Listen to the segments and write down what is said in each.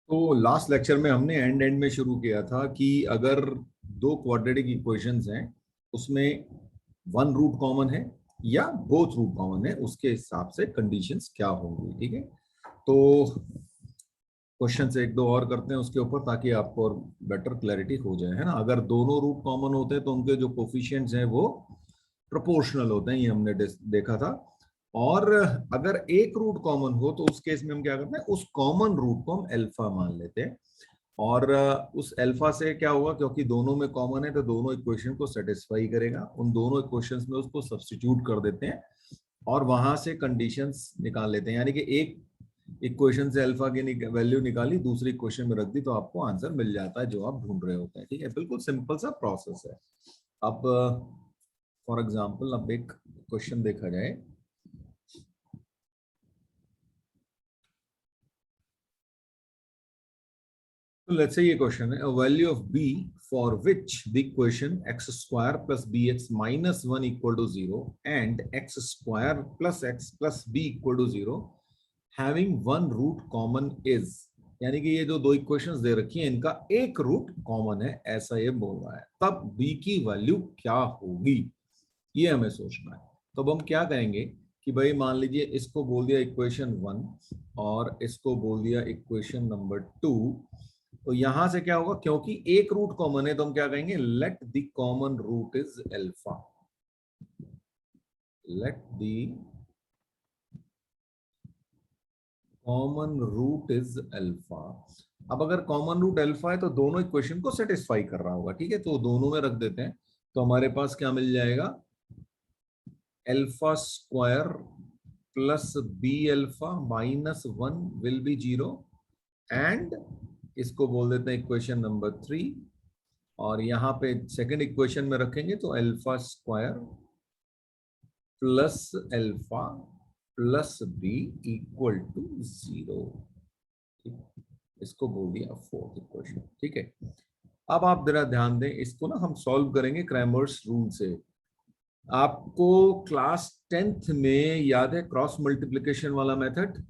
तो last lecture में हमने एंड में शुरू किया था कि अगर दो क्वाड्रेटिक इक्वेशंस हैं उसमें वन रूट कॉमन है या बोथ रूट कॉमन है, उसके हिसाब से कंडीशंस क्या होंगी। ठीक है, तो क्वेश्चन एक दो और करते हैं उसके ऊपर ताकि आपको और बेटर क्लैरिटी हो जाए, है ना। अगर दोनों रूट कॉमन होते हैं तो उनके जो कोफिशिएंट्स हैं वो प्रोपोर्शनल होते हैं, ये हमने देखा था। और अगर एक रूट कॉमन हो तो उस केस में हम क्या करते हैं, उस कॉमन रूट को हम अल्फा मान लेते हैं। और उस अल्फा से क्या होगा, क्योंकि दोनों में कॉमन है तो दोनों इक्वेशन को सेटिस्फाई करेगा। उन दोनों इक्वेशंस में उसको सब्स्टिट्यूट कर देते हैं और वहां से कंडीशंस निकाल लेते हैं। यानी कि एक इक्वेशन से अल्फा की वैल्यू निकाली, दूसरी इक्वेशन में रख दी, तो आपको आंसर मिल जाता है जो आप ढूंढ रहे होते हैं। ठीक है, बिल्कुल सिंपल सा प्रोसेस है। अब फॉर एग्जांपल अब एक क्वेश्चन देखा जाए। तो लेट्स से ये क्वेश्चन है, value of b for which the equation x square plus b x minus one equal to zero and x square plus x plus b equal to zero having one root common is. यानी कि ये जो दो equations दे रखी हैं इनका एक root common है, ऐसा ये बोल रहा है। तब बी की वैल्यू क्या होगी, ये हमें सोचना है। तो अब हम क्या करेंगे कि भाई मान लीजिए इसको बोल दिया इक्वेशन वन और इसको बोल दिया इक्वेशन नंबर टू। तो यहां से क्या होगा, क्योंकि एक रूट कॉमन है तो हम क्या कहेंगे, let the common root is alpha. Let the common root is alpha. अब अगर कॉमन रूट अल्फा है तो दोनों इक्वेशन को सेटिस्फाई कर रहा होगा। ठीक है, तो दोनों में रख देते हैं। तो हमारे पास क्या मिल जाएगा, alpha square plus b alpha minus one will be zero and इसको बोल देते हैं इक्वेशन नंबर थ्री। और यहां पे सेकंड इक्वेशन में रखेंगे तो alpha square plus alpha plus b equal to zero. इसको बोल दिया फोर्थ इक्वेशन। ठीक है, अब आप जरा ध्यान दें, इसको ना हम सॉल्व करेंगे क्रैमर्स रूल से। आपको क्लास 10th में याद है क्रॉस मल्टीप्लिकेशन वाला मेथड?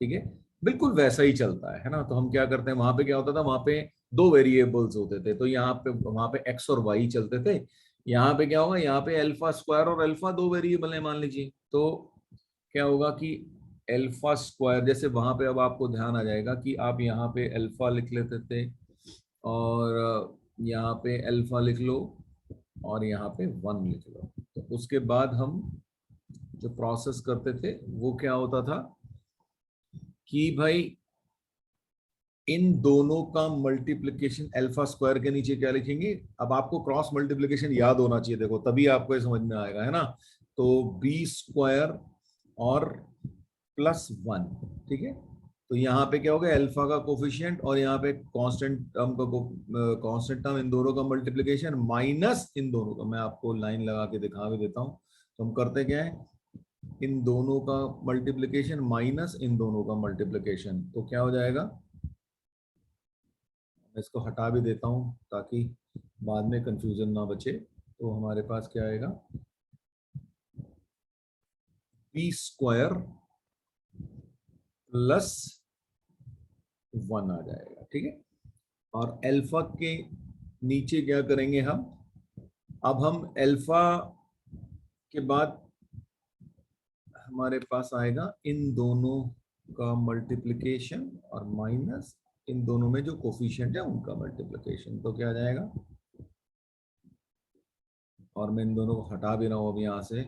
ठीक है, बिल्कुल वैसा ही चलता है ना। तो हम क्या करते हैं, वहां पे क्या होता था, वहां पे दो वेरिएबल्स होते थे, तो यहाँ पे वहां पे एक्स और वाई चलते थे। यहाँ पे क्या होगा, यहाँ पे अल्फा स्क्वायर और अल्फा दो वेरिएबल है मान लीजिए। तो क्या होगा कि अल्फा स्क्वायर, जैसे वहां पे अब आपको ध्यान आ जाएगा कि आप यहाँ पे अल्फा लिख लेते थे और यहाँ पे अल्फा लिख लो और यहाँ पे वन लिख लो। तो उसके बाद हम जो प्रोसेस करते थे वो क्या होता था कि भाई इन दोनों का मल्टीप्लिकेशन अल्फा स्क्वायर के नीचे क्या लिखेंगे। अब आपको क्रॉस मल्टीप्लिकेशन याद होना चाहिए, देखो तभी आपको ये समझ में आएगा, है ना। तो बी स्क्वायर और प्लस वन। ठीक है, तो यहाँ पे क्या हो गया, अल्फा का कोफिशिएंट और यहाँ पे कांस्टेंट टर्म का कांस्टेंट टर्म, इन दोनों का मल्टीप्लिकेशन माइनस इन दोनों का। मैं आपको लाइन लगा के दिखा भी देता हूँ। तो हम करते क्या है, इन दोनों का मल्टीप्लिकेशन माइनस इन दोनों का मल्टीप्लिकेशन, तो क्या हो जाएगा, मैं इसको हटा भी देता हूं ताकि बाद में कंफ्यूजन ना बचे। तो हमारे पास क्या आएगा, बी स्क्वायर प्लस वन आ जाएगा। ठीक है, और अल्फा के नीचे क्या करेंगे हम, अब हम अल्फा के बाद हमारे पास आएगा इन दोनों का मल्टीप्लिकेशन और माइनस इन दोनों में जो कोफिशिएंट है उनका मल्टीप्लिकेशन। तो क्या आ जाएगा, और मैं इन दोनों को हटा भी रहा हूं अब यहां से,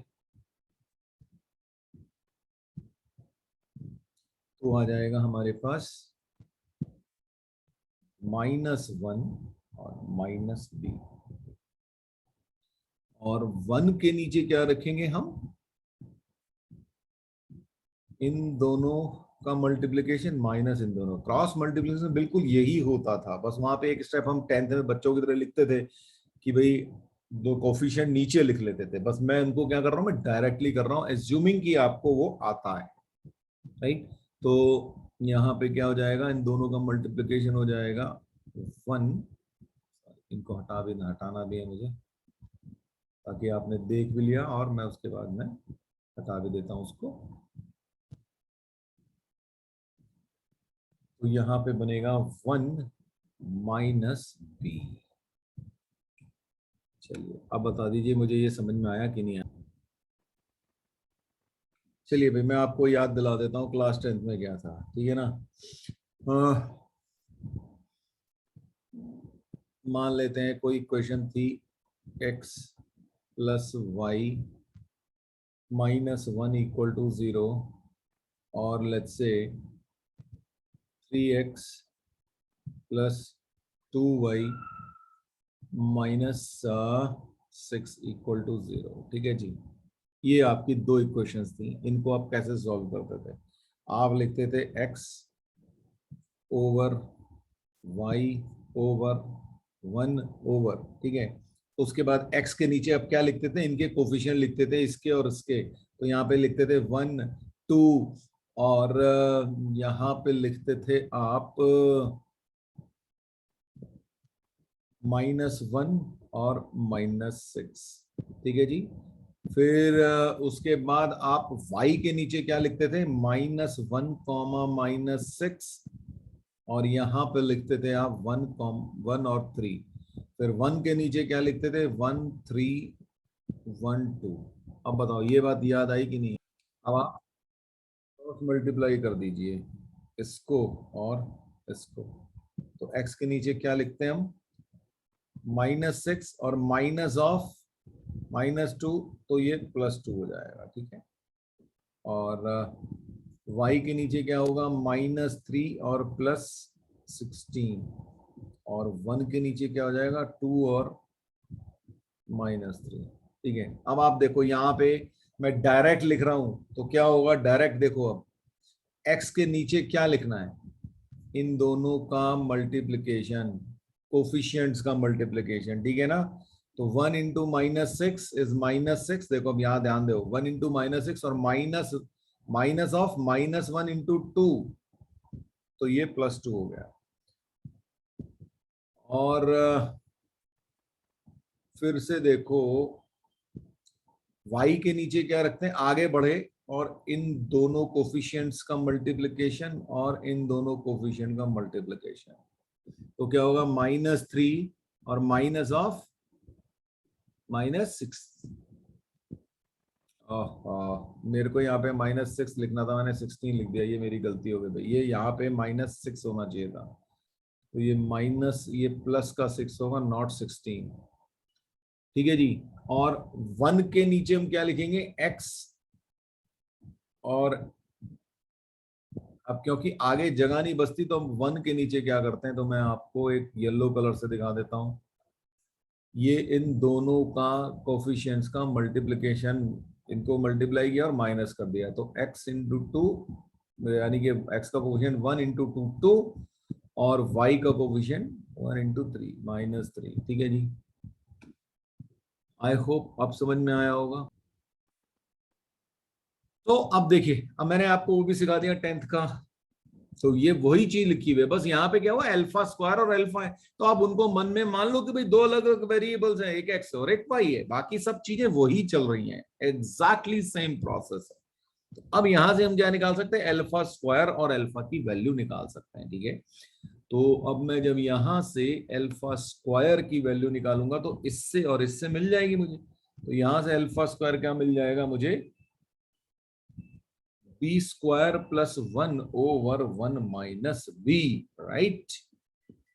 तो आ जाएगा हमारे पास माइनस वन और माइनस बी। और वन के नीचे क्या रखेंगे हम, इन दोनों का मल्टीप्लिकेशन माइनस इन दोनों। क्रॉस मल्टीप्लिकेशन बिल्कुल यही होता था, बस वहां पे एक स्टेप हम 10th में बच्चों की तरह लिखते थे कि भाई दो कोफिशिएंट नीचे लिख लेते थे। बस मैं उनको क्या कर रहा हूं, मैं डायरेक्टली कर रहा हूं, एज्यूमिंग कि आपको वो आता है, राइट। तो यहाँ पे क्या हो जाएगा, इन दोनों का मल्टीप्लिकेशन हो जाएगा वन। इनको हटाना भी है मुझे, ताकि आपने देख भी लिया और मैं उसके बाद में हटा भी देता हूं उसको। तो यहाँ पे बनेगा 1 माइनस बी। चलिए अब बता दीजिए मुझे ये समझ में आया कि नहीं आया। चलिए भाई मैं आपको याद दिला देता हूँ क्लास 10th में क्या था, ठीक है ना। मान लेते हैं कोई क्वेश्चन थी x plus y minus 1 equal to 0 और let's say 3x plus 2y minus 6 equal to 0, ठीक है जी। ये आपकी दो इक्वेशंस थी, इनको आप कैसे सॉल्व करते थे? आप लिखते थे x over y over 1 over, ठीक है। उसके बाद x के नीचे अब क्या लिखते थे? इनके कोफिशिएंट लिखते थे, इसके और इसके। तो यहाँ पे लिखते थे 1 2 और यहाँ पे लिखते थे आप -1 और -6, ठीक है जी। फिर उसके बाद आप y के नीचे क्या लिखते थे? -1 कॉमा -6 और यहाँ पे लिखते थे आप 1 और 3। फिर 1 के नीचे क्या लिखते थे? 1 3 1 2। अब बताओ ये बात याद आई कि नहीं? अब आप क्रॉस मल्टीप्लाई कर दीजिए इसको और इसको। तो x के नीचे क्या लिखते हैं हम? -6 और माइनस ऑफ -2, तो ये +2 हो जाएगा, ठीक है। और y के नीचे क्या होगा? -3 और +16 और 1 के नीचे क्या हो जाएगा? 2 और -3, ठीक है। अब आप देखो यहाँ पे मैं डायरेक्ट लिख रहा हूं तो क्या होगा? डायरेक्ट देखो, अब x के नीचे क्या लिखना है? इन दोनों का मल्टीप्लीकेशन, कोफिशिएंट्स का मल्टीप्लीकेशन, ठीक है ना। तो 1 इंटू -6 इज -6। देखो अब यहाँ ध्यान दो, 1 इंटू -6 और माइनस ऑफ -1 इंटू 2, तो ये +2 हो गया। और फिर से देखो y के नीचे क्या रखते हैं? आगे बढ़े और इन दोनों कोफिशिएंट्स का मल्टीप्लिकेशन और इन दोनों कोफिशिएंट का मल्टीप्लिकेशन, तो क्या होगा? -3 और माइनस ऑफ -6। मेरे को यहाँ पे -6 लिखना था, मैंने 16 लिख दिया, ये मेरी गलती हो गई भाई। ये यहाँ पे -6 होना चाहिए था, तो ये माइनस, ये प्लस का 6 होगा, नॉट 16, ठीक है जी। और 1 के नीचे हम क्या लिखेंगे? x। और अब क्योंकि आगे जगह नहीं बचती तो हम 1 के नीचे क्या करते हैं, तो मैं आपको एक येलो कलर से दिखा देता हूं। ये इन दोनों का कोफिशिएंट्स का मल्टीप्लिकेशन, इनको मल्टीप्लाई किया और माइनस कर दिया, तो x इंटू 2, यानी कि x का कोफिशिएंट 1 इंटू 2 2 और y का कोफिशिएंट 1 इंटू 3 -3, ठीक है जी। आई होप अब समझ में आया होगा। तो अब देखिए, अब मैंने आपको वो भी सिखा दिया 10th का। तो ये वही चीज लिखी हुई है, बस यहाँ पे क्या हुआ? अल्फा स्क्वायर और अल्फा है, तो आप उनको मन में मान लो कि भाई दो अलग अलग वेरिएबल्स हैं, एक एक्स और एक वाई है, बाकी सब चीजें वही चल रही हैं, एग्जैक्टली सेम प्रोसेस है। तो अब यहां से हम क्या निकाल सकते हैं? अल्फा स्क्वायर और अल्फा की वैल्यू निकाल सकते हैं, ठीक है। तो अब मैं जब यहां से अल्फा स्क्वायर की वैल्यू निकालूंगा तो इससे और इससे मिल जाएगी मुझे। तो यहां से अल्फा स्क्वायर क्या मिल जाएगा मुझे? B square plus 1 over 1 minus b, right.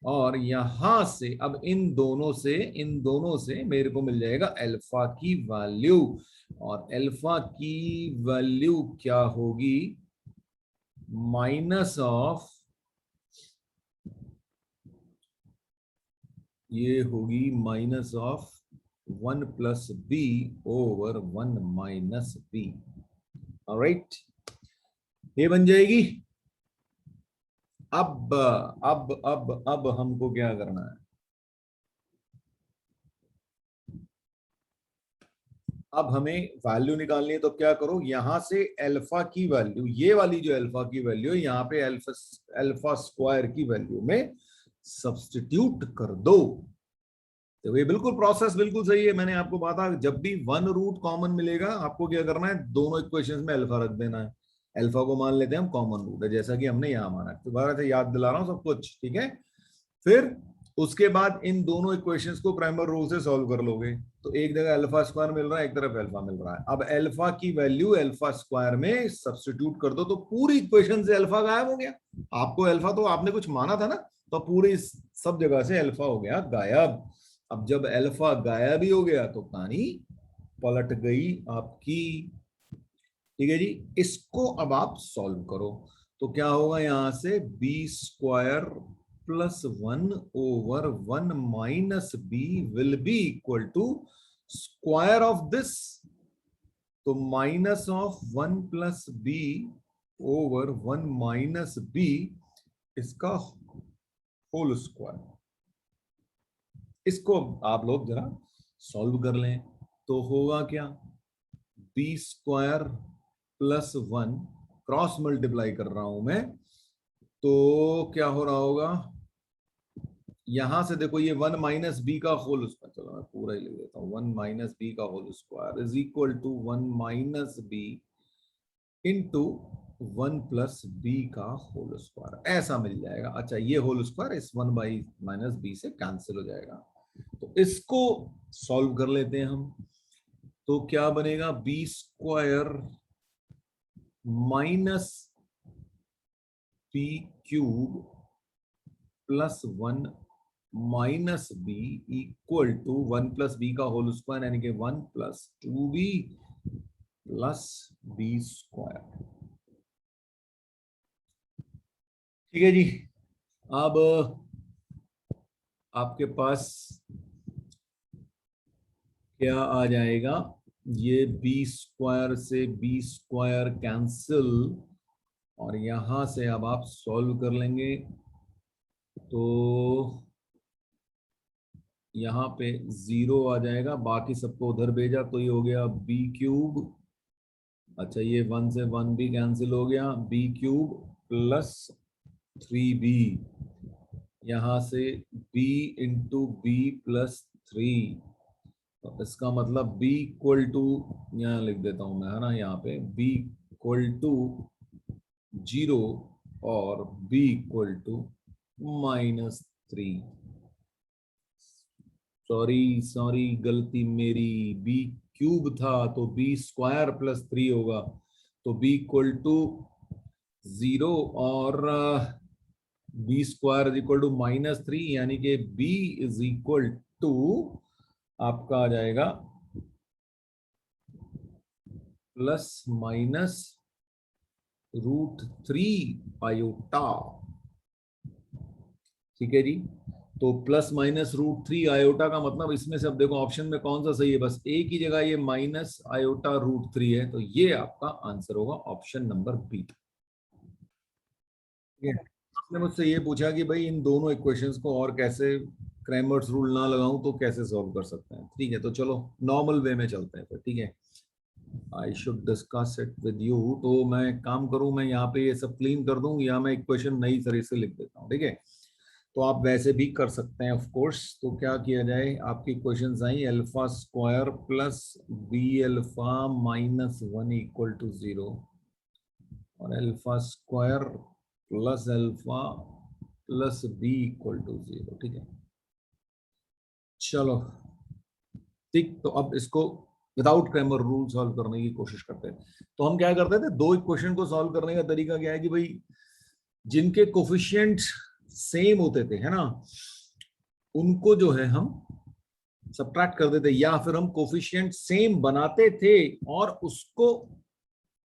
और यहां से अब इन दोनों से मेरे को मिल जाएगा अल्फा की वैल्यू। और अल्फा की वैल्यू क्या होगी? माइनस ऑफ, ये होगी minus of 1 plus B over 1 minus b, alright. ये बन जाएगी। अब हमको क्या करना है? अब हमें वैल्यू निकालनी है, तो क्या करो? यहां से अल्फा की वैल्यू, ये वाली जो अल्फा की वैल्यू है, यहाँ पे अल्फा स्क्वायर की वैल्यू में सब्स्टिट्यूट कर दो। तो ये बिल्कुल प्रोसेस बिल्कुल सही है। मैंने आपको बताया जब भी वन रूट कॉमन मिलेगा आपको क्या करना है? दोनों इक्वेशंस में अल्फा रख देना है। अल्फा को मान लेते हैं हम कॉमन रूट है, जैसा कि हमने यहाँ माना। दोबारा से याद दिला रहा हूँ सब कुछ, ठीक है। फिर उसके बाद इन दोनों इक्वेशंस को प्राइमल रूल से सॉल्व कर लोगे, तो एक जगह अल्फा स्क्वायर मिल रहा है, एक तरफ अल्फा मिल रहा है। अब अल्फा की वैल्यू अल्फा स्क्वायर में सब्स्टिट्यूट कर दो, तो पूरी इक्वेशन से अल्फा गायब हो गया। आपको अल्फा तो आपने कुछ माना था ना, तो पूरी सब जगह से अल्फा हो गया गायब। अब जब अल्फा गायब ही हो गया तो कहानी पलट गई आपकी, ठीक है जी। इसको अब आप सॉल्व करो, तो क्या होगा, यहां से b square plus 1/1 - b will be equal to square of this, तो -1 + b/1 - b इसका होल स्क्वायर। इसको आप लोग जरा सॉल्व कर लें, तो होगा क्या, b square plus 1, cross multiply कर रहा हूं मैं, तो क्या हो रहा होगा, यहां से देखो ये 1 - b का होल स्क्वायर, चलो मैं पूरा ही लिख देता हूँ, 1 - b का whole square is equal to 1 - b into 1 + b का होल स्क्वायर, ऐसा मिल जाएगा। अच्छा, ये होल स्क्वायर इस 1/-b से कैंसिल हो जाएगा, तो इसको सॉल्व कर लेते हैं हम। तो क्या बनेगा, b square minus b cube plus 1 - b equal to 1 + b का होल स्क्वायर, यानी कि 1 + 2b प्लस b स्क्वायर। ठीक है जी। अब आपके पास क्या आ जाएगा, ये बी स्क्वायर से बी स्क्वायर कैंसिल, और यहां से अब आप सॉल्व कर लेंगे, तो यहाँ पे 0 आ जाएगा, बाकी सबको उधर भेजा तो ये हो गया बी क्यूब। अच्छा, ये 1 से 1 भी कैंसिल हो गया, बी क्यूब प्लस 3b, यहां से b इंटू बी प्लस 3, तो इसका मतलब b इक्वल टू, यहाँ लिख देता हूं मैं, है ना, यहाँ पे b इक्वल टू 0 और b equal to -3। Sorry sorry, गलती मेरी, बी क्यूब था तो बी स्क्वायर प्लस 3 होगा, तो बी इक्वल टू 0 और b square is equal to -3, यानी कि बी इज इक्वल टू आपका आ जाएगा ±√3 आयोटा। ठीक है जी। तो ±√3 आयोटा का मतलब, इसमें से अब देखो ऑप्शन में कौन सा सही है, बस एक ही जगह ये -आयोटा√3 है, तो ये आपका आंसर होगा ऑप्शन नंबर बी। आपने मुझसे ये पूछा कि भाई इन दोनों इक्वेशंस को और कैसे, क्रैमर्स रूल ना लगाऊं तो कैसे सॉल्व कर सकते हैं। ठीक है, तो चलो नॉर्मल वे में चलते हैं फिर, ठीक है। I should discuss it with you, तो मैं काम करूं, मैं यहाँ पे ये सब क्लीन कर दूं, या मैं इक्वेशन नई तरह से लिख देता हूँ, ठीक है। तो आप वैसे भी कर सकते हैं ऑफ कोर्स। तो क्या किया जाए, आपकी क्वेश्चंस आई, alpha square plus b alpha -1 equal to 0, और alpha square plus alpha plus b equal to 0, ठीक है। चलो ठीक, तो अब इसको विदाउट क्रैमर रूल सॉल्व करने की कोशिश करते हैं। तो हम क्या करते थे, दो इक्वेशन को सॉल्व करने का तरीका क्या है कि भाई जिनके कोफिशिएंट सेम होते थे, है ना, उनको जो है हम सब्ट्रैक्ट कर देते, या फिर हम कोफिशिएंट सेम बनाते थे और उसको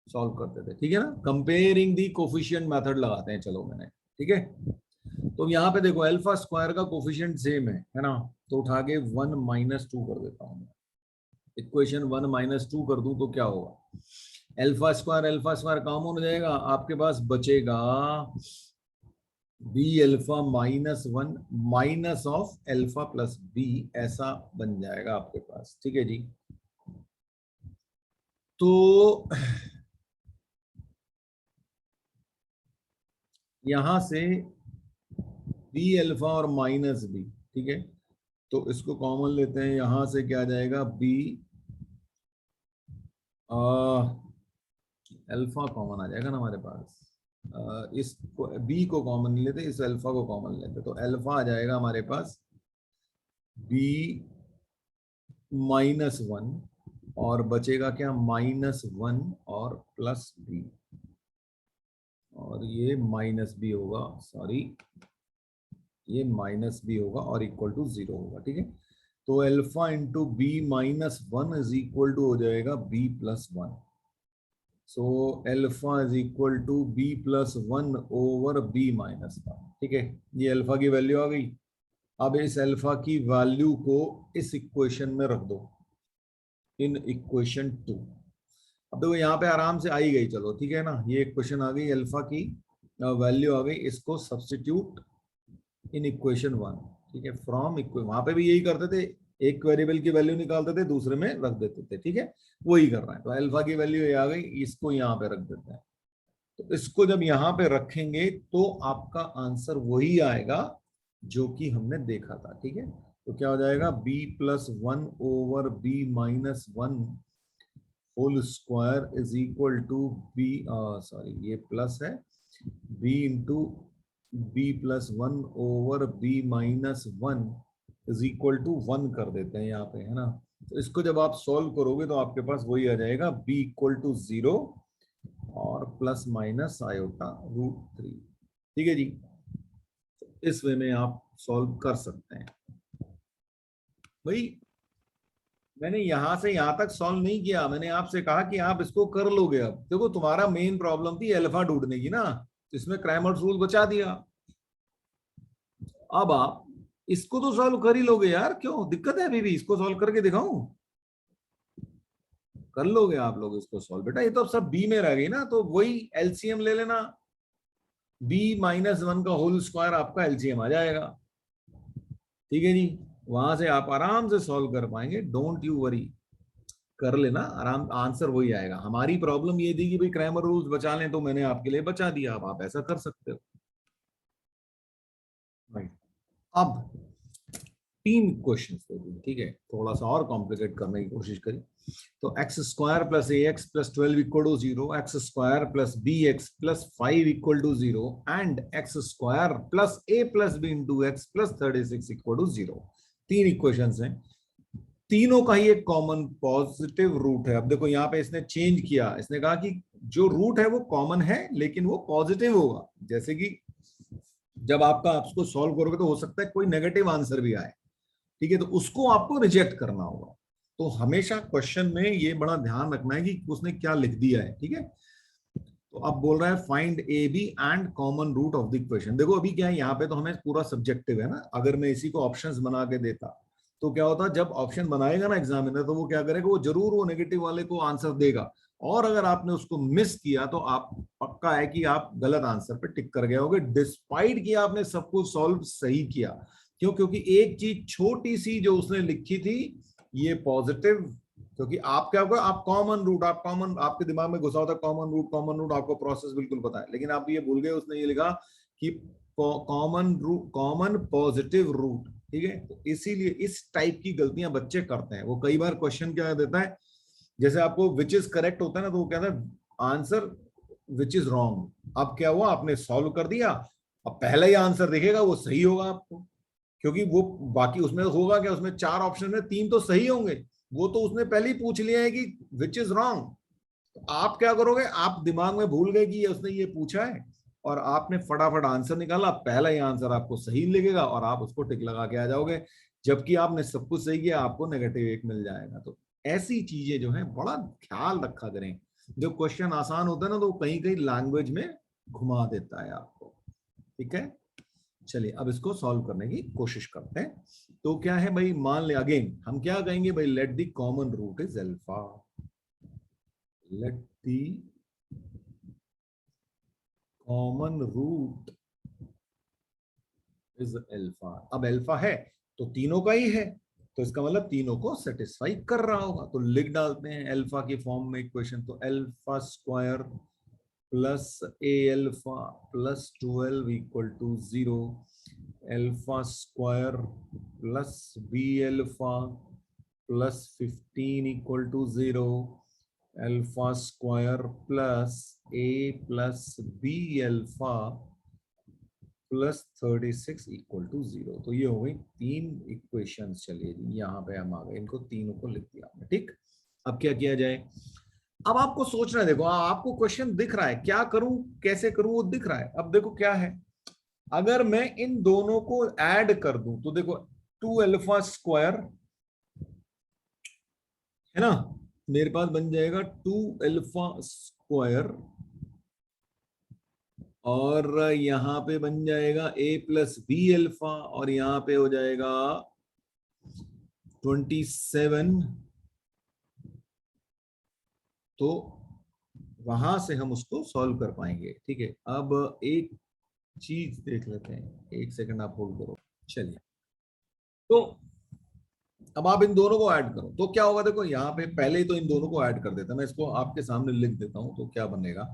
सॉल्व करते थे, ठीक है ना। कंपेयरिंग दी कोफिशिएंट मेथड लगाते हैं, चलो मैंने, ठीक है। तो यहाँ पे देखो अल्फा स्क्वायर का कोफिशिएंट सेम है ना, तो उठा के 1 - 2 कर देता हूँ। इक्वेशन 1 - 2 कर दूं तो क्या होगा, अल्फा स्क्वायर कॉमन हो जाएगा, आपके पास बचेगा b alpha -1 minus of alpha plus b, ऐसा बन जाएगा आपके पास, ठीक है जी। तो यहां से बी अल्फा और माइनस बी, ठीक है, तो इसको कॉमन लेते हैं, यहां से क्या आ जाएगा, बी अल्फा कॉमन आ जाएगा ना हमारे पास। इसको बी को कॉमन नहीं लेते, इस अल्फा को कॉमन लेते, तो अल्फा आ जाएगा हमारे पास बी -1 और बचेगा क्या, -1 और प्लस बी, और ये माइनस बी होगा, सॉरी ये माइनस बी होगा और इक्वल टू 0 होगा। ठीक है, तो alpha into b -1 is equal to हो जाएगा b +1। So alpha is equal to b +1 over बी -1। ठीक है, ये अल्फा की वैल्यू आ गई। अब इस अल्फा की वैल्यू को इस इक्वेशन में रख दो, इन इक्वेशन 2। अब देखो यहाँ पे आराम से आई गई, चलो ठीक है ना, ये इक्वेशन आ गई, अल्फा की वैल्यू आ गई, इसको सब्स्टिट्यूट इन इक्वेशन 1। ठीक है, फ्रॉम इक्वेशन, वहां पे भी यही करते थे, एक वेरिएबल की वैल्यू निकालते थे, दूसरे में रख देते थे। ठीक है, वही कर रहे हैं, तो अल्फा की वैल्यू ये आ गई, इसको यहाँ पे रख देते हैं। तो इसको जब यहाँ पे रखेंगे तो आपका आंसर वही आएगा जो कि हमने देखा था। ठीक है, तो क्या हो जाएगा, b+1 over b-1 whole square is equal to b, sorry ये प्लस है, b into b+1 over b-1 is equal to 1 कर देते हैं यहाँ पे, है ना। तो इसको जब आप सॉल्व करोगे तो आपके पास वही आ जाएगा, b इक्वल टू 0 और प्लस माइनस आयोटा √3। ठीक है जी, इस वे में आप सॉल्व कर सकते हैं। भाई मैंने यहां से यहां तक सॉल्व नहीं किया, मैंने आपसे कहा कि आप इसको कर लोगे। अब देखो तुम्हारा मेन प्रॉब्लम थी अल्फा ढूंढने की ना, तो इसमें क्रैमर्स रूल बचा दिया। अब आप इसको तो सॉल्व कर ही लोगे यार, क्यों दिक्कत है अभी भी, इसको सॉल्व करके दिखाऊं? कर लोगे आप लोग इसको सॉल्व बेटा, ये तो अब सब बी में रह गई ना, तो वही एलसीएम ले लेना, b-1 का होल स्क्वायर आपका एलसीएम आ जाएगा। ठीक है जी, वहां से आप आराम से सॉल्व कर पाएंगे, डोंट यू वरी, कर लेना आराम, आंसर वही आएगा। हमारी प्रॉब्लम ये थी कि भाई क्रैमर रूल्स बचा लें, तो मैंने आपके लिए बचा दिया, अब आप ऐसा कर सकते हो। राइट, अब 3 क्वेश्चन दे दिए। ठीक है, थोड़ा सा और कॉम्प्लिकेट करने की कोशिश करिए। तो x² + ax + 12 = 0, x² + bx + 5 = 0 and x² + a + b × x + 36 = 0। 3 equations हैं, तीनों का ही एक कॉमन पॉजिटिव रूट है। अब देखो यहाँ पे इसने चेंज किया, इसने कहा कि जो रूट है वो कॉमन है लेकिन वो पॉजिटिव होगा। जैसे कि जब आपका आपको सॉल्व करोगे तो हो सकता है कोई नेगेटिव आंसर भी आए, ठीक है, तो उसको आपको रिजेक्ट करना होगा। तो हमेशा क्वेश्चन में ये बड़ा ध्यान रखना है कि उसने क्या लिख दिया है। ठीक है, तो अब बोल रहा है find a b and common root of the equation. देखो अभी क्या है, यहाँ पे तो हमें पूरा सब्जेक्टिव है ना, अगर मैं इसी को ऑप्शंस बना के देता तो क्या होता, जब ऑप्शन बनाएगा ना एग्जामिनर, तो वो क्या करेगा, वो जरूर वो नेगेटिव वाले को आंसर देगा, और अगर आपने उसको मिस किया तो आप पक्का है कि आप गलत आंसर पे टिक कर गए होगे, डिस्पाइट कि आपने सब कुछ सॉल्व सही किया। क्यों? क्योंकि एक चीज छोटी सी जो उसने लिखी थी ये पॉजिटिव, क्योंकि आप क्या होगा, आप कॉमन रूट, आप कॉमन, आपके दिमाग में घुसा होता है कॉमन रूट आपको प्रोसेस बिल्कुल पता है, लेकिन आप ये भूल गए, उसने ये लिखा कि common root, common positive root. ठीक है, तो इसीलिए इस टाइप की गलतियां बच्चे करते हैं। वो कई बार क्वेश्चन क्या देता है, जैसे आपको विच इज करेक्ट होता है ना, तो वो कहता है आंसर विच इज रॉन्ग। अब क्या हुआ, आपने सॉल्व कर दिया, अब पहला ही आंसर दिखेगा वो सही होगा आपको, क्योंकि वो बाकी उसमें होगा क्या, उसमें 4 ऑप्शन में 3 तो सही होंगे, वो तो उसने पहले ही पूछ लिया है कि विच इज रॉन्ग। तो आप क्या करोगे, आप दिमाग में भूल गए कि ये उसने ये पूछा है, और आपने फटाफट आंसर निकाला, पहला ही आंसर आपको सही लगेगा और आप उसको टिक लगा के आ जाओगे, जबकि आपने सब कुछ सही किया, आपको नेगेटिव 1 मिल जाएगा। तो ऐसी चीजें जो है बड़ा ख्याल रखा करें। जो क्वेश्चन आसान होता है ना, तो कहीं कहीं लैंग्वेज में घुमा देता है आपको। ठीक है, चलिए अब इसको सॉल्व करने की कोशिश करते हैं। तो क्या है भाई, मान ले अगेन हम क्या कहेंगे भाई, let the common root is alpha, let the common root is alpha. अब अल्फा है तो तीनों का ही है, तो इसका मतलब तीनों को सेटिस्फाई कर रहा होगा, तो लिख डालते हैं अल्फा की फॉर्म में इक्वेशन। तो alpha square plus a alpha plus 12 = 0, alpha square plus b alpha plus 15 = 0, alpha square plus a plus b alpha plus 36 equal to 0। तो ये हो गई तीन इक्वेशंस। चलिए जी, यहाँ पे हम आ गए, इनको तीनों को लिख दिया हमने। ठीक, अब क्या किया जाए? अब आपको सोचना है, देखो आपको क्वेश्चन दिख रहा है, क्या करूं कैसे करूं वो दिख रहा है। अब देखो क्या है, अगर मैं इन दोनों को ऐड कर दूं तो देखो 2 अल्फा स्क्वायर है ना, मेरे पास बन जाएगा 2 अल्फा स्क्वायर, और यहां पे बन जाएगा a प्लस बी अल्फा, और यहां पे हो जाएगा 27। तो वहां से हम उसको सॉल्व कर पाएंगे। ठीक है, अब एक चीज देख लेते हैं, एक सेकंड आप होल्ड करो। चलिए, तो अब आप इन दोनों को ऐड करो तो क्या होगा, देखो यहाँ पे पहले ही तो इन दोनों को ऐड कर देता, मैं इसको आपके सामने लिख देता हूं तो क्या बनेगा।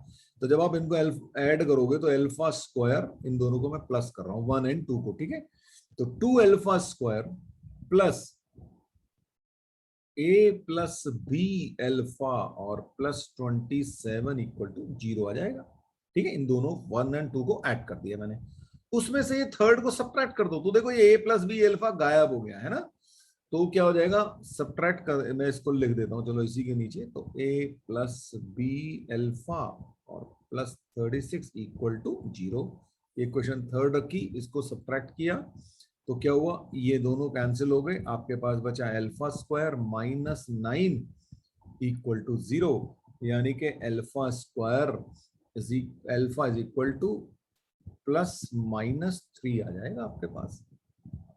तो जब आप इनको ऐड करोगे तो अल्फा स्क्वायर, इन दोनों को मैं प्लस कर रहा हूँ 1 एंड 2 को। ठीक है, तो 2 alpha square plus a plus b alpha और प्लस 27 इक्वल टू 0 आ जाएगा। ठीक है, इन दोनों 1 एंड 2 को ऐड कर दिया मैंने, उसमें से ये थर्ड को सब्ट्रैक्ट कर दो तो देखो ये ए प्लस बी अल्फा गायब हो गया है ना। तो क्या हो जाएगा, सब्ट्रैक्ट कर, मैं इसको लिख देता हूँ चलो इसी के नीचे, तो ए प्लस बी अल्फा और प्लस 36 इक्वल टू 0। ये क्वेश्चन थर्ड रखी, इसको सब्ट्रैक्ट किया तो क्या हुआ, ये दोनों कैंसिल हो गए, आपके पास बचा alpha square minus 9 equal to 0, यानी कि alpha square alpha is equal to plus minus 3 आ जाएगा आपके पास।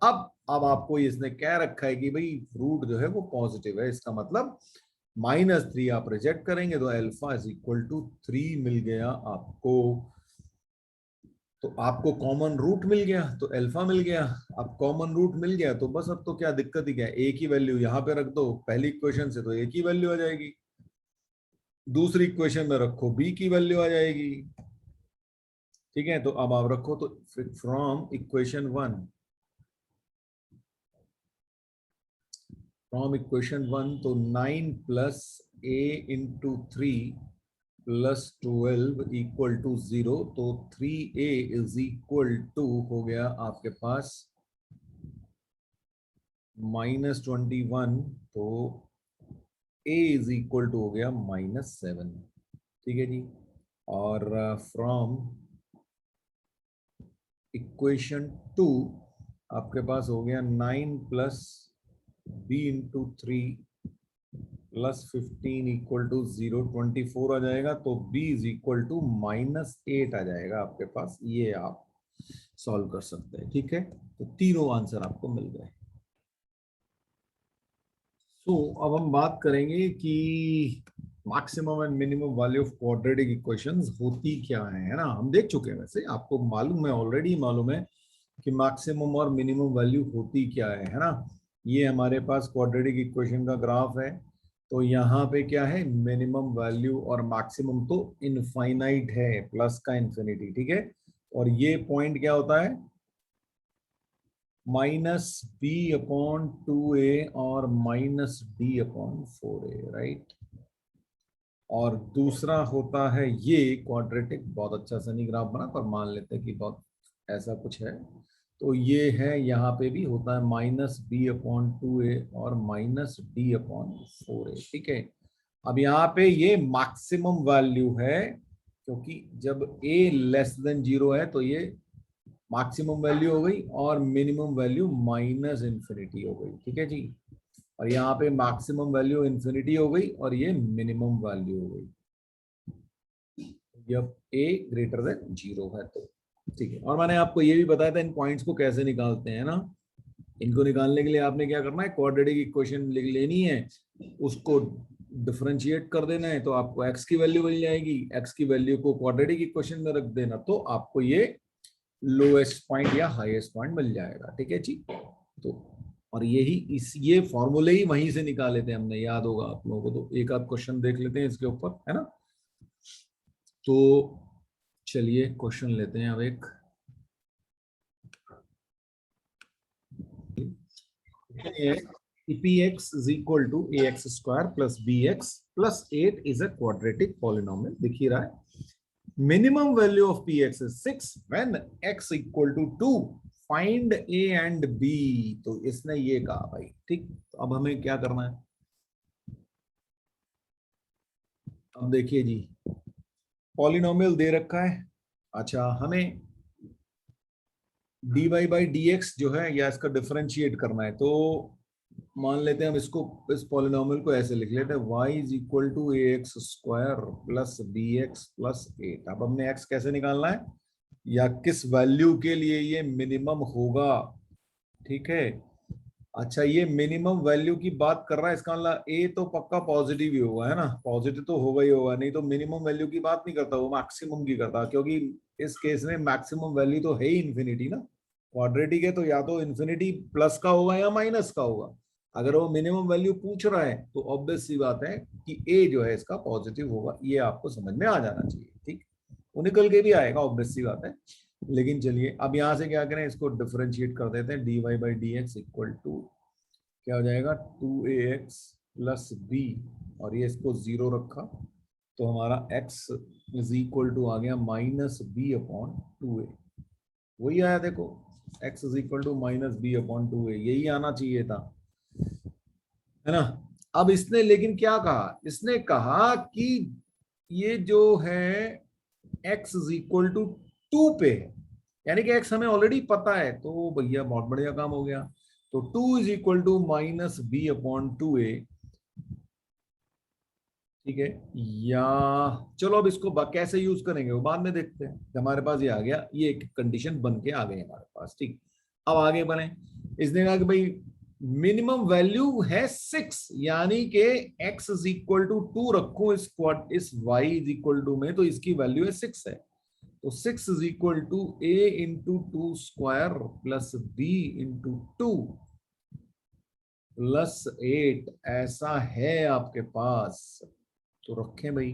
अब आपको इसने क्या रखा है कि भाई रूट जो है वो पॉजिटिव है, इसका मतलब -3 आप रिजेक्ट करेंगे तो अल्फा इज इक्वल टू 3 मिल गया आपको। तो आपको कॉमन रूट मिल गया तो अल्फा मिल गया। अब कॉमन रूट मिल गया तो बस अब तो क्या दिक्कत ही क्या है, एक ही वैल्यू यहाँ पे रख दो, पहली इक्वेशन से तो एक ही वैल्यू आ जाएगी, दूसरी इक्वेशन में रखो बी की वैल्यू आ जाएगी। ठीक है, तो अब आप रखो तो फ्रॉम इक्वेशन 1, फ्रॉम इक्वेशन 1 तो 9 plus a into 3 plus 12 equal to 0, तो 3a इज इक्वल टू हो गया आपके पास -21, तो a इज इक्वल टू हो गया -7। ठीक है जी, और फ्रॉम इक्वेशन 2 आपके पास हो गया 9 plus b into 3 plus 15 equal to 0, 24 आ जाएगा, तो b इज इक्वल टू -8 आ जाएगा आपके पास। ये आप सॉल्व कर सकते हैं। ठीक है, तो तीनों आंसर आपको मिल गए। तो अब हम बात करेंगे कि maximum and minimum value of quadratic equations होती क्या है ना। हम देख चुके हैं, वैसे आपको मालूम है, ऑलरेडी मालूम है कि मैक्सिमम और मिनिमम वैल्यू होती क्या है ना। ये हमारे पास क्वाड्रेटिक इक्वेशन का ग्राफ है, तो यहाँ पे क्या है, मिनिमम वैल्यू और मैक्सिमम तो इनफाइनाइट है, प्लस का इन्फिनिटी। ठीक है, और ये पॉइंट क्या होता है, -b/2a और -d/4a, राइट। और दूसरा होता है ये क्वाड्रेटिक, बहुत अच्छा सनी ग्राफ बना, पर मान लेते हैं कि बहुत ऐसा कुछ है। तो ये है, यहाँ पे भी होता है -b/2a और -d/4a। ठीक है, अब यहाँ पे ये मैक्सिमम वैल्यू है, क्योंकि जब a लेस देन 0 है तो ये मैक्सिमम वैल्यू हो गई, और मिनिमम वैल्यू -इन्फिनिटी हो गई। ठीक है जी, और यहाँ पे मैक्सिमम वैल्यू इन्फिनिटी हो गई और ये मिनिमम वैल्यू हो गई जब a ग्रेटर देन 0 है तो। ठीक है, और मैंने आपको ये भी बताया था इन पॉइंट्स को कैसे निकालते हैं ना। इनको निकालने के लिए आपने क्या करना है, क्वाड्रेटिक इक्वेशन लेनी है, उसको डिफरेंशिएट कर देना है, तो आपको x की वैल्यू मिल जाएगी, x की वैल्यू को क्वाड्रेटिक इक्वेशन में रख देना, तो आपको ये लोएस्ट पॉइंट या हाईएस्ट पॉइंट मिल जाएगा। ठीक है जी, तो और यही ये फॉर्मूले ही वहीं से निकाले थे हमने, याद होगा आप लोगों को। तो एक आध क्वेश्चन देख लेते हैं इसके ऊपर, है ना। तो चलिए क्वेश्चन लेते हैं अब एक। ये p x is equal to a x square plus b x plus 8 is a quadratic polynomial, दिख ही रहा है। Minimum value of p x is 6 when x equal to 2, find a and b. तो इसने ये कहा भाई, ठीक। तो अब हमें क्या करना है, अब देखिए जी, पॉलिनोमियल दे रखा है। अच्छा, हमें dy बाई डी एक्स जो है या इसका डिफरेंशिएट करना है, तो मान लेते हैं हम इसको, इस पॉलिनोमियल को ऐसे लिख लेते हैं, y is equal to a x square plus b x plus 8। अब हमने x कैसे निकालना है, या किस वैल्यू के लिए ये मिनिमम होगा, ठीक है। अच्छा, ये मिनिमम वैल्यू की बात कर रहा है, इसका मतलब ए तो पक्का पॉजिटिव ही होगा, है ना, पॉजिटिव तो होगा ही होगा, नहीं तो मिनिमम वैल्यू की बात नहीं करता, वो मैक्सिमम की करता, क्योंकि इस केस में मैक्सिमम वैल्यू तो है ही इन्फिनिटी ना। क्वाड्रेटिक है तो या तो इन्फिनिटी प्लस का होगा या माइनस का होगा। अगर वो मिनिमम वैल्यू पूछ रहा है तो ऑब्वियस सी बात है कि ए जो है इसका पॉजिटिव होगा, ये आपको समझ में आ जाना चाहिए, ठीक। वो निकल के भी आएगा, ऑब्वियस सी बात है। लेकिन चलिए अब यहां से क्या करें, इसको डिफरेंशिएट कर देते हैं, d y by d x equal to क्या हो जाएगा, 2ax प्लस बी, और ये इसको 0 रखा तो हमारा x इज इक्वल टू आ गया माइनस बी अपॉन 2a। वही आया देखो, x is equal to minus b upon 2a, यही आना चाहिए था, है ना। अब इसने लेकिन क्या कहा, इसने कहा कि ये जो है x इज इक्वल टू 2 पे है, यानी कि x हमें ऑलरेडी पता है, तो भैया बहुत बढ़िया काम हो गया। तो 2 is equal to minus b upon 2a, ठीक है। या चलो अब इसको कैसे यूज करेंगे वो बाद में देखते हैं, हमारे पास ये आ गया, ये एक कंडीशन बन के आ गई हमारे पास, ठीक। अब आगे बढ़े, इसने कहा कि भाई मिनिमम वैल्यू है 6, यानी कि x इज इक्वल टू 2 रखो इस y इज इक्वल टू में, तो इसकी वैल्यू है 6 है। तो 6 is equal to a into 2 square plus b into 2 plus 8, ऐसा है आपके पास, तो रखें भाई।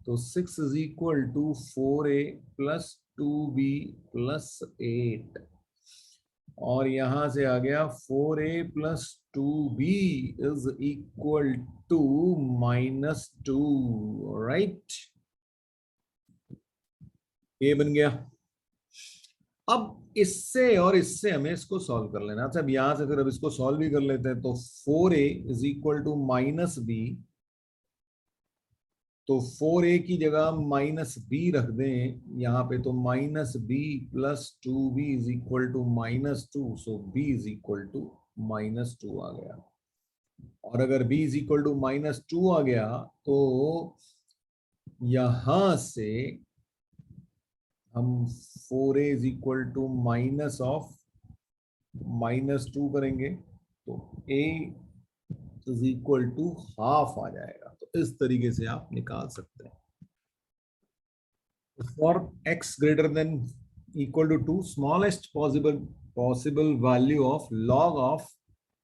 तो 6 is equal to 4a plus 2b plus 8, और यहां से आ गया 4a plus 2b is equal to -2, right, ये बन गया। अब इससे और इससे हमें इसको सॉल्व कर लेना। अच्छा, अब यहां से फिर अब इसको सॉल्व भी कर लेते हैं, तो 4a is equal to -b, तो 4a की जगह -b रख दें यहाँ पे, तो -b plus 2b is equal to -2, so b is equal to -2 आ गया। और अगर b इज इक्वल टू -2 आ गया तो यहां से हम 4a is equal to minus of -2 करेंगे, तो a is equal to half आ जाएगा। तो इस तरीके से आप निकाल सकते हैं। For x greater than equal to 2, smallest possible value of log of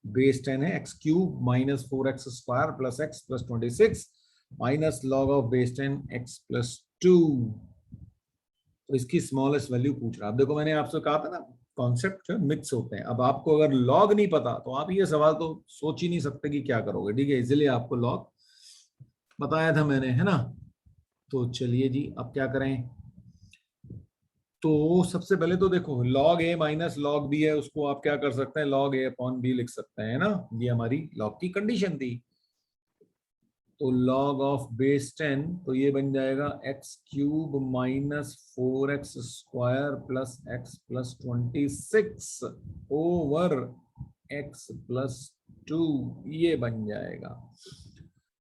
base 10 है x cube minus 4x square plus x plus 26 minus log of base 10 x plus 2। तो इसकी स्मॉलेस्ट वैल्यू पूछ रहा है। अब देखो, मैंने आपसे कहा था ना, कॉन्सेप्ट जो मिक्स होते हैं। अब आपको अगर लॉग नहीं पता तो आप ये सवाल तो सोच ही नहीं सकते कि क्या करोगे, ठीक है, इसलिए आपको लॉग बताया था मैंने, है ना। तो चलिए जी, अब क्या करें, तो सबसे पहले तो देखो, लॉग ए माइनस लॉग बी है, उसको आप क्या कर सकते हैं, लॉग ए अपॉन बी लिख सकते हैं ना, ये हमारी लॉग की कंडीशन थी। तो log ऑफ बेस 10, तो ये बन जाएगा x cube minus 4x square plus x plus 26 over x plus 2, ये बन जाएगा,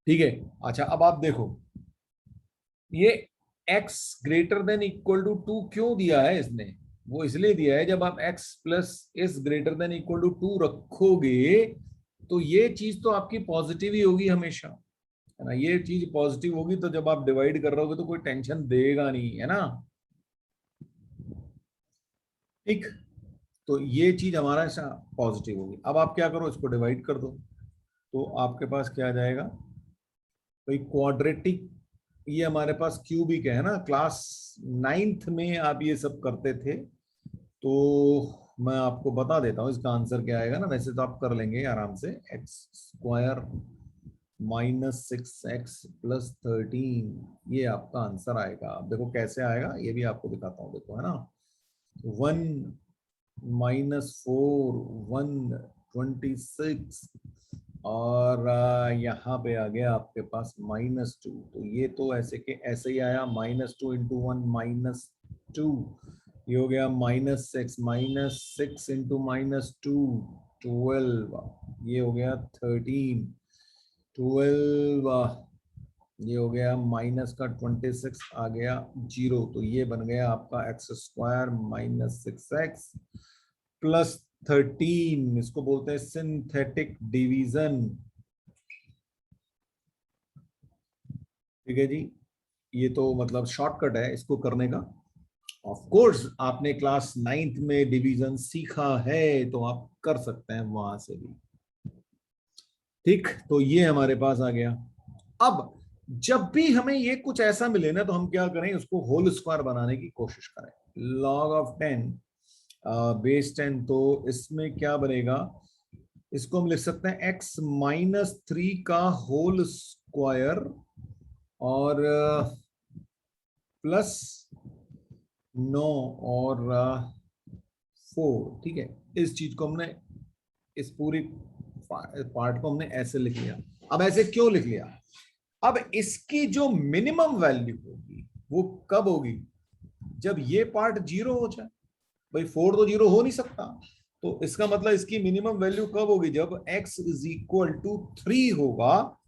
ठीक है। अच्छा, अब आप देखो, ये x greater than equal to 2 क्यों दिया है इसने, वो इसलिए दिया है, जब आप x plus is greater than equal to 2 रखोगे तो ये चीज तो आपकी पॉजिटिव ही होगी हमेशा, है ना। ये चीज पॉजिटिव होगी तो जब आप डिवाइड कर रहे होगे तो कोई टेंशन देगा नहीं, है ना, ठीक। तो ये चीज हमारा ऐसा पॉजिटिव होगी। अब आप क्या करो, इसको डिवाइड कर दो, तो आपके पास क्या आ जाएगा भाई, क्वाड्रेटिक, ये हमारे पास क्यूबिक है ना, क्लास 9th में आप ये सब करते थे, तो मैं आपको बता देता हूँ इसका आंसर क्या आएगा ना, वैसे तो आप कर लेंगे आराम से। X square minus 6x plus 13, ये आपका आंसर आएगा। अब देखो कैसे आएगा, ये भी आपको दिखाता हूँ, देखो है ना। 1 - 4 126 और यहाँ पे आ गया आपके पास -2, तो ये तो ऐसे के ऐसे ही आया। -2 × 1 -2, ये हो गया -6 -6 × -2 12, ये हो गया 13 12, ये हो गया माइनस का 26 आ गया 0, तो ये बन गया आपका एक्स स्क्वायर -6x प्लस 13, इसको बोलते हैं सिंथेटिक डिवीजन। ठीक है जी, ये तो मतलब शॉर्टकट है इसको करने का। ऑफ कोर्स आपने क्लास 9th में डिवीजन सीखा है तो आप कर सकते हैं वहां से भी। ठीक, तो ये हमारे पास आ गया। अब जब भी हमें ये कुछ ऐसा मिले ना, तो हम क्या करें, उसको होल स्क्वायर बनाने की कोशिश करें। log ऑफ 10 बेस 10, तो इसमें क्या बनेगा, इसको हम लिख सकते हैं x-3 का होल स्क्वायर और प्लस 9 और 4। ठीक है, इस चीज को हमने, इस पूरी पार्ट को हमने ऐसे लिख लिया। अब ऐसे क्यों लिख लिया, अब इसकी जो मिनिमम वैल्यू होगी वो कब होगी, जब ये पार्ट 0 हो जाए। भाई 4 तो 0 हो नहीं सकता, तो इसका मतलब इसकी मिनिमम वैल्यू कब होगी, जब x = 3 होगा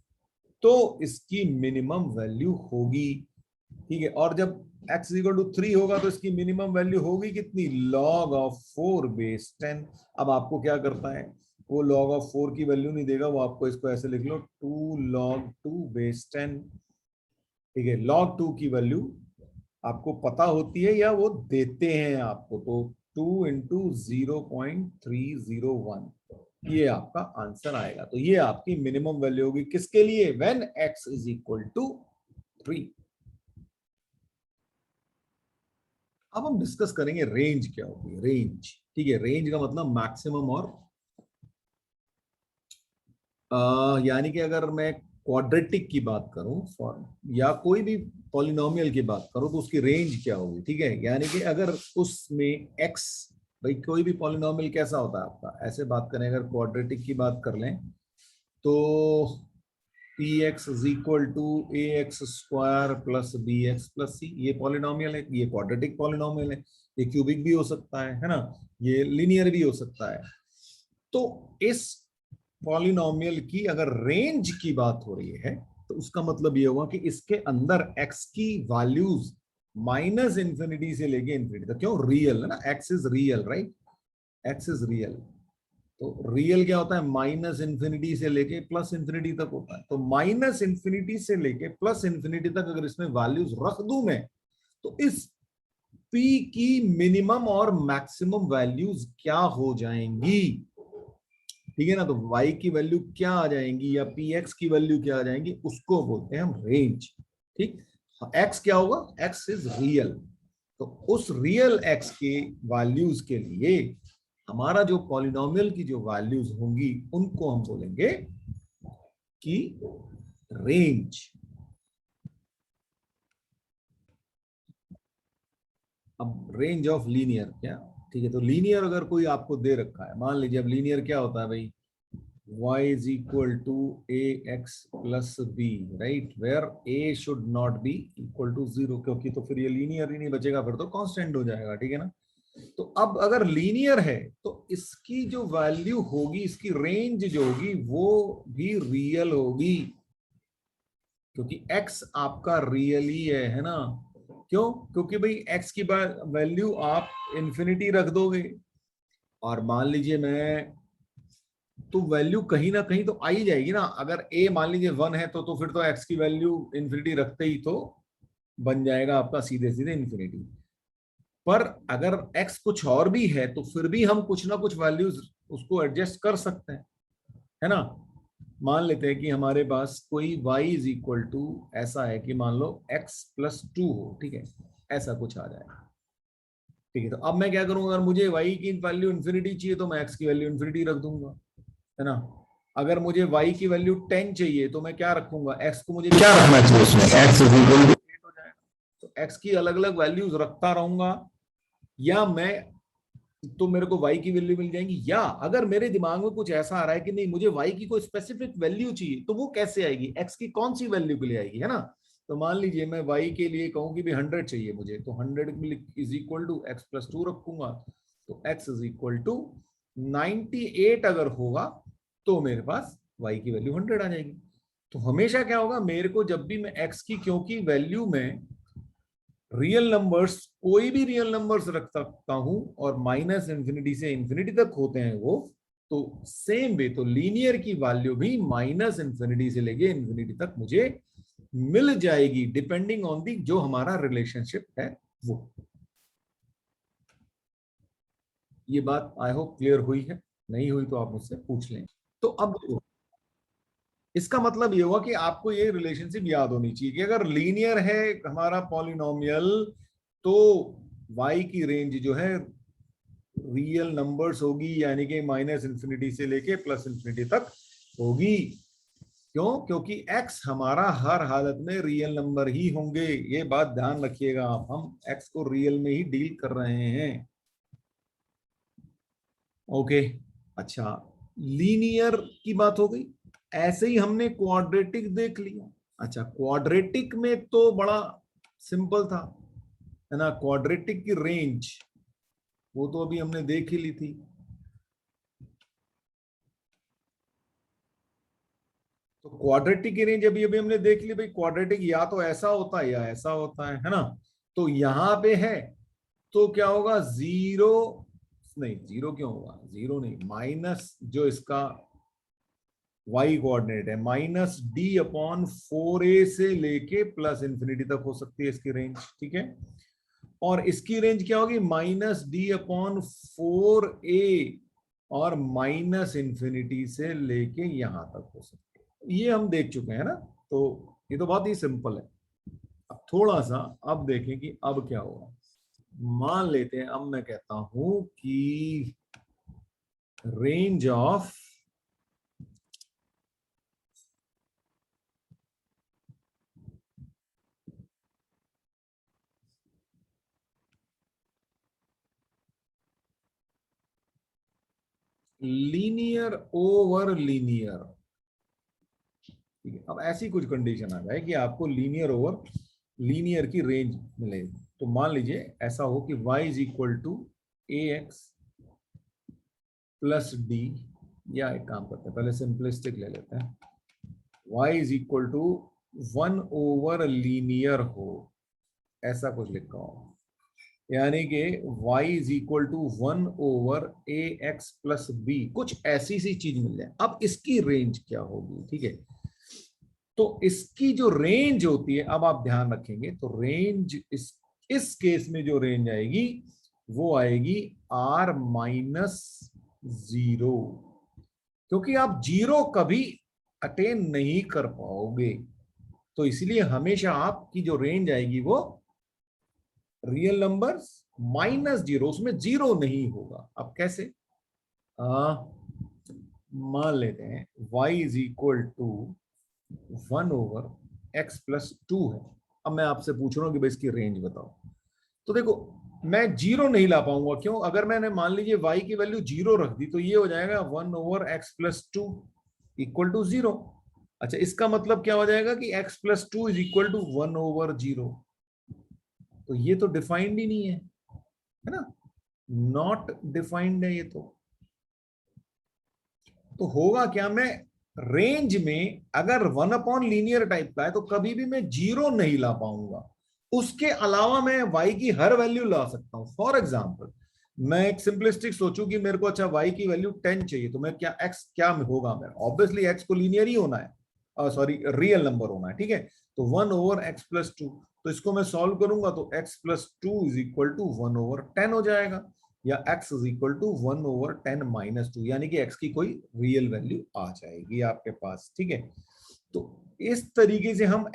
तो इसकी मिनिमम वैल्यू होगी। ठीक है, और जब x = 3 होगा तो इसकी मिनिमम वैल्यू होगी कितनी, log ऑफ 4 बेस 10। अब आपको क्या करता है, वो log ऑफ 4 की वैल्यू नहीं देगा, वो आपको इसको ऐसे लिख लो 2 log 2 बेस 10। ठीक है, log 2 की वैल्यू आपको पता होती है या वो देते हैं आपको, तो 2 × 0.301, ये आपका आंसर आएगा। तो ये आपकी मिनिमम वैल्यू होगी किसके लिए, व्हेन x = 3। अब हम डिस्कस करेंगे रेंज क्या होगी, रेंज। ठीक है, रेंज का मतलब मैक्सिमम और यानी कि अगर मैं क्वाड्रेटिक की बात करूं फॉर, या कोई भी पॉलिनोमियल की बात करूं, तो उसकी रेंज क्या होगी। ठीक है, यानी कि अगर उसमें x, भाई कोई भी पॉलिनोमियल कैसा होता है आपका, ऐसे बात करें, अगर क्वाड्रेटिक की बात कर लें तो px = ax² plus bx plus c, ये पॉलिनोमियल है, ये क्वाड्रेटिक पॉलिनोमियल है। ये क्यूबिक भी हो सकता है ना, ये लिनियर भी हो सकता है। तो इस पॉलिनोमियल की अगर रेंज की बात हो रही है, तो उसका मतलब ये होगा कि इसके अंदर x की वैल्यूज -∞ से लेके इन्फिनिटी तक, क्यों, रियल है ना, x is real, right, x is real. तो रियल क्या होता है, -∞ से लेके +∞ तक होता है। तो -∞ से लेके +∞ तक अगर इसमें वैल्यूज रख दूं मैं, तो इस p की मिनिमम और मैक्सिमम वैल्यूज क्या हो जाएंगी। ठीक है ना, तो y की वैल्यू क्या आ जाएंगी या px की वैल्यू क्या आ जाएंगी, उसको बोलते हैं हम रेंज। ठीक, x क्या होगा, x इज रियल, तो उस रियल x के वैल्यूज के लिए हमारा जो पॉलिनोमियल की जो वैल्यूज होंगी उनको हम बोलेंगे कि रेंज। अब रेंज ऑफ लीनियर क्या, ठीक है, तो लीनियर अगर कोई आपको दे रखा है, मान लीजिए अब लीनियर क्या होता है भाई, y = ax plus b, right, where a should not be equal to 0, क्योंकि तो फिर ये लीनियर ही नहीं बचेगा, फिर तो कांस्टेंट हो जाएगा। ठीक है ना, तो अब अगर लीनियर है तो इसकी जो वैल्यू होगी, इसकी रेंज जो होगी वो भी रियल होगी, क्योंकि x आपका रियल ही है ना। क्यों, क्योंकि भाई x की वैल्यू आप इन्फिनिटी रख दोगे, और मान लीजिए मैं, तो वैल्यू कहीं ना कहीं तो आ ही जाएगी ना। अगर a मान लीजिए 1 है तो फिर तो x की वैल्यू इन्फिनिटी रखते ही तो बन जाएगा आपका सीधे सीधे इन्फिनिटी। पर अगर x कुछ और भी है तो फिर भी हम कुछ ना कुछ वैल्यूज उसको एडजस्ट कर सकते हैं, है ना। मान लेते हैं कि हमारे पास कोई y = ऐसा है कि मान लो x + 2 हो, ठीक है, ऐसा कुछ आ जाएगा। ठीक है, तो अब मैं क्या करूंगा, अगर मुझे y की वैल्यू इन्फिनिटी चाहिए तो मैं x की वैल्यू इन्फिनिटी रख दूंगा, है ना। अगर मुझे y की वैल्यू 10 चाहिए तो मैं क्या रखूंगा, x को मुझे क्या रखना चाहिए उसमें, x इज इक्वल टू 8 हो जाएगा। तो x की अलग अलग वैल्यूज रखता रहूंगा, या मैं, तो मेरे को y की वैल्यू मिल जाएंगी। या अगर मेरे दिमाग में कुछ ऐसा आ रहा है कि नहीं मुझे y की कोई स्पेसिफिक वैल्यू चाहिए, तो वो कैसे आएगी, x की कौन सी वैल्यू के लिए आएगी, है ना। तो मान लीजिए मैं y के लिए कहूँ कि भी 100 चाहिए मुझे, तो 100 is equal to x plus 2 रखूंगा, तो x इज इक्वल टू 98 अगर होगा तो मेरे पास y की वैल्यू 100 आ जाएगी। तो हमेशा क्या होगा, मेरे को जब भी मैं x की, क्योंकि वैल्यू में रियल नंबर्स, कोई भी रियल नंबर्स रख सकता हूं, और माइनस इंफिनिटी से इंफिनिटी तक होते हैं वो, तो सेम वे, तो लीनियर की वैल्यू भी माइनस इंफिनिटी से लेके इंफिनिटी तक मुझे मिल जाएगी, डिपेंडिंग ऑन दी जो हमारा रिलेशनशिप है वो। ये बात आई होप क्लियर हुई है, नहीं हुई तो आप मुझसे पूछ लें। तो अब देखो, इसका मतलब ये हुआ कि आपको ये रिलेशनशिप याद होनी चाहिए कि अगर लीनियर है हमारा पॉलिनोमियल, तो y की रेंज जो है रियल नंबर्स होगी, यानी कि माइनस इंफिनिटी से लेके प्लस इंफिनिटी तक होगी। क्यों, क्योंकि x हमारा हर हालत में रियल नंबर ही होंगे, ये बात ध्यान रखिएगा आप, हम x को रियल में ही डील कर रहे हैं। ओके, अच्छा, लीनियर की बात हो गई, ऐसे ही हमने क्वाड्रेटिक देख लिया। अच्छा, क्वाड्रेटिक में तो बड़ा सिंपल था, है ना, क्वाड्रेटिक की रेंज वो तो अभी हमने देख ही ली थी। तो क्वाड्रेटिक की रेंज अभी अभी हमने देख ली भाई, क्वाड्रेटिक या तो ऐसा होता है या ऐसा होता है ना। तो यहां पे है, तो क्या होगा, जीरो, नहीं जीरो क्यों होगा, जीरो नहीं, माइनस जो इसका y कोऑर्डिनेट है, माइनस डी अपॉन 4a से लेके प्लस इंफिनिटी तक हो सकती है इसकी रेंज, ठीक है। और इसकी रेंज क्या होगी, माइनस डी अपॉन 4a, और माइनस इंफिनिटी से लेके यहां तक हो सकती है। ये हम देख चुके हैं ना, तो ये तो बहुत ही सिंपल है। अब थोड़ा सा अब देखें कि अब क्या होगा। मान लेते हैं अब मैं कहता हूं कि range of linear over linear, ठीक है। अब ऐसी कुछ कंडीशन आ जाए कि आपको लीनियर ओवर लीनियर की रेंज मिले, तो मान लीजिए ऐसा हो कि y is equal to a x plus d, या एक काम करते हैं पहले सिंपलिस्टिक ले लेते हैं, y is equal to 1 over linear हो, ऐसा कुछ लिखा हो, यानी कि y is equal to 1 over a x plus b, कुछ ऐसी सी चीज मिल जाए। अब इसकी रेंज क्या होगी, ठीक है। तो इसकी जो रेंज होती है, अब आप ध्यान रखेंगे, तो रेंज इस केस में जो रेंज आएगी वो आएगी r-0, क्योंकि आप जीरो कभी अटेन नहीं कर पाओगे, तो इसलिए हमेशा आपकी जो रेंज आएगी वो रियल नंबर्स माइनस जीरो, उसमें जीरो नहीं होगा। अब कैसे, मान लेते हैं y is equal to 1 over x plus 2 है। अब मैं आपसे पूछ रहा हूं कि भाई इसकी रेंज बताओ। तो देखो, मैं जीरो नहीं ला पाऊंगा, क्यों, अगर मैंने मान लीजिए y की वैल्यू जीरो रख दी तो ये हो जाएगा 1 over x plus 2 equal to zero. अच्छा, इसका मतलब क्या हो जाएगा कि x plus 2 is equal to 1 over 0, तो ये तो डिफाइंड ही नहीं है ना, नॉट डिफाइंड है ये तो होगा क्या, मैं रेंज में अगर 1/लीनियर टाइप का है तो कभी भी मैं जीरो नहीं ला पाऊंगा, उसके अलावा मैं y की हर वैल्यू ला सकता हूं। फॉर एग्जाम्पल, मैं एक सिंपलिस्टिक सोचूं कि मेरे को अच्छा y की वैल्यू 10 चाहिए, तो मैं क्या x क्या होगा, मैं ऑब्वियसली x को लीनियर ही होना है, सॉरी रियल नंबर होना है, ठीक है। तो 1 ओवर x प्लस 2, तो इसको मैं सॉल्व करूंगा तो x+2 इज इक्वल टू 1/10 हो जाएगा, या x इज इक्वल टू 1/10 - 2, यानी कि x की कोई रियल वैल्यू आ जाएगी आपके पास, ठीक है। तो इस तरीके से हम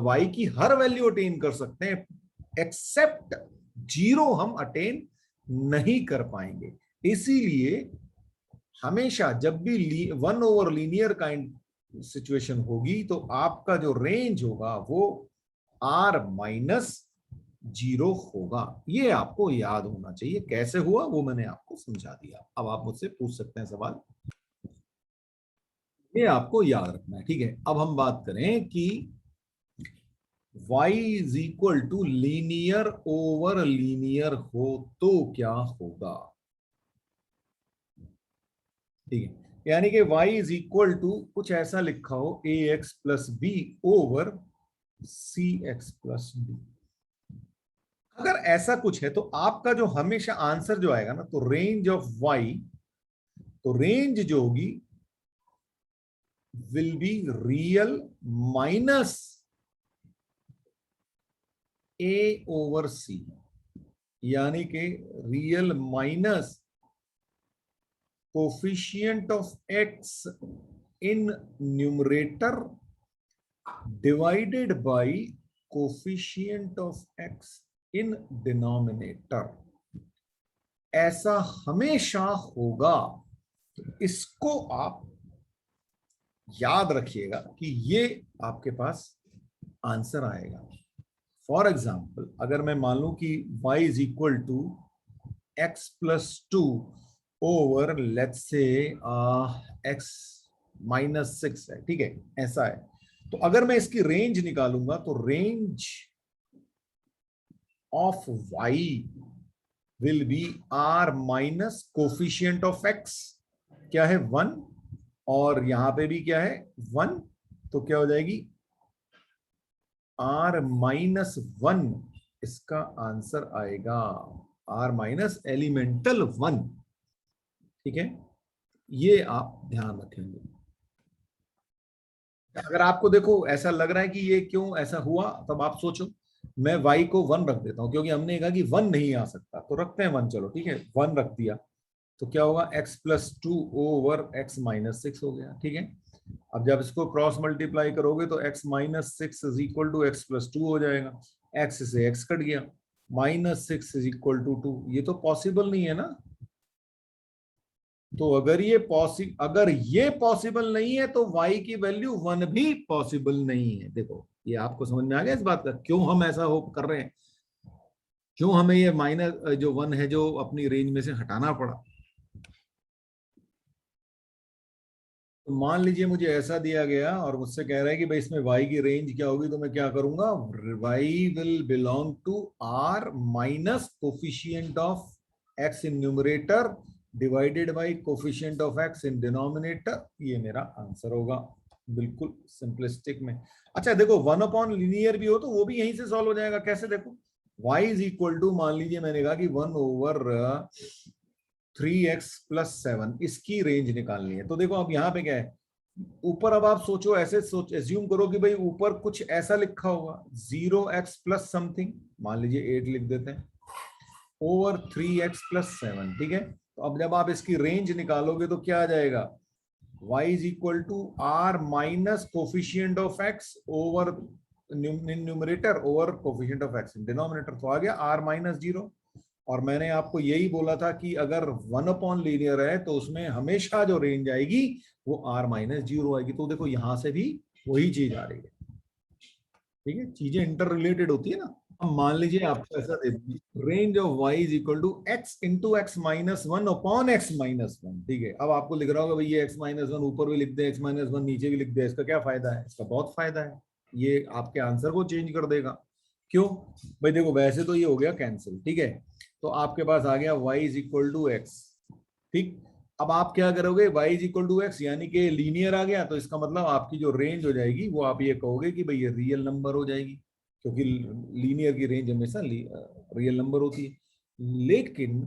y की हर वैल्यू अटेन कर सकते हैं, एक्सेप्ट जीरो हम अटेन नहीं कर पाएंगे। इसीलिए हमेशा जब भी 1 ओवर लीनियर काइंड सिचुएशन होगी तो आपका जो रेंज होगा वो R-0 होगा। ये आपको याद होना चाहिए। कैसे हुआ वो मैंने आपको समझा दिया। अब आप मुझसे पूछ सकते हैं सवाल, ये आपको याद रखना है, ठीक है। अब हम बात करें कि y is equal to linear over linear हो तो क्या होगा, ठीक है। यानी कि y इज इक्वल टू कुछ ऐसा लिखा हो ax plus B over cx plus B. अगर ऐसा कुछ है तो आपका जो हमेशा आंसर जो आएगा ना, तो रेंज ऑफ y, तो रेंज जो होगी will be real minus a over c, यानी कि real minus coefficient of x in numerator divided by coefficient of x in denominator. ऐसा हमेशा होगा। इसको आप याद रखिएगा कि ये आपके पास आंसर आएगा। फॉर एग्जाम्पल अगर मैं मान लूं कि y is equal to x plus 2 over let's say x minus 6 है, ठीक है, ऐसा है। तो अगर मैं इसकी रेंज निकालूंगा तो range of y will be r minus coefficient of x, क्या है 1, और यहां पे भी क्या है 1, तो क्या हो जाएगी r माइनस 1, इसका आंसर आएगा r माइनस एलिमेंटल 1, ठीक है। ये आप ध्यान रखेंगे। अगर आपको देखो ऐसा लग रहा है कि ये क्यों ऐसा हुआ, तब आप सोचो मैं y को 1 रख देता हूं, क्योंकि हमने कहा कि 1 नहीं आ सकता, तो रखते हैं 1, चलो ठीक है 1 रख दिया, तो क्या होगा x plus 2 over x minus 6 हो गया, ठीक है। अब जब इसको क्रॉस मल्टीप्लाई करोगे तो x minus 6 is equal to x plus 2 हो जाएगा, x से x कट गया, माइनस 6 इज इक्वल टू 2, ये तो पॉसिबल नहीं है ना। तो अगर ये पॉसिबल नहीं है तो y की वैल्यू 1 भी पॉसिबल नहीं है। देखो ये आपको समझ में आ गया इस बात का, क्यों हम ऐसा हो कर रहे हैं, क्यों हमें ये माइनस जो 1 है जो अपनी रेंज में से हटाना पड़ा। तो मान लीजिए मुझे ऐसा दिया गया और मुझसे कह रहा है कि भाई इसमें y की रेंज क्या होगी, तो मैं क्या करूंगा, y will belong to r minus coefficient of x in numerator divided by coefficient of x in denominator. ये मेरा आंसर होगा, बिल्कुल सिंपलिस्टिक में। अच्छा देखो 1 अपॉन लीनियर भी हो तो वो भी यहीं से सॉल्व हो जाएगा। कैसे, देखो y इज इक्वल टू, मान लीजिए मैंने कहा कि 1 ओवर 3x प्लस 7, इसकी रेंज निकालनी है। तो देखो अब यहाँ पे क्या है, ऊपर अब आप सोचो, ऐसे सोच एज्यूम करो कि भाई ऊपर कुछ ऐसा लिखा होगा 0x प्लस समथिंग, मान लीजिए 8 लिख देते हैं, ओवर 3x प्लस 7, ठीक है। तो अब जब आप इसकी रेंज निकालोगे तो क्या आ जाएगा, y is equal to r minus coefficient of x over numerator over coefficient of x in denominator, तो आ गया r माइनस 0। और मैंने आपको यही बोला था कि अगर 1 अपॉन लीनियर है तो उसमें हमेशा जो रेंज आएगी वो r माइनस 0 आएगी। तो देखो यहां से भी वही चीज आ रही है, ठीक है, चीजें इंटर रिलेटेड होती है ना। अब मान लीजिए आपको ऐसा दे दीजिए range of y is equal to x into x minus 1 upon x minus 1, ठीक है। अब आपको लिख रहा होगा भाई ये x माइनस 1 ऊपर भी लिख दे, x माइनस 1 नीचे भी लिख दे, इसका क्या फायदा है, इसका बहुत फायदा है, ये आपके आंसर को चेंज कर देगा। क्यों भाई, देखो वैसे तो ये हो गया कैंसिल, ठीक है, तो आपके पास आ गया y is equal to x, ठीक। अब आप क्या करोगे, y is equal to x यानी कि लीनियर आ गया, तो इसका मतलब आपकी जो रेंज हो जाएगी वो आप ये कहोगे कि भाई ये रियल नंबर हो जाएगी, क्योंकि लीनियर की रेंज हमेशा रियल नंबर होती है। लेकिन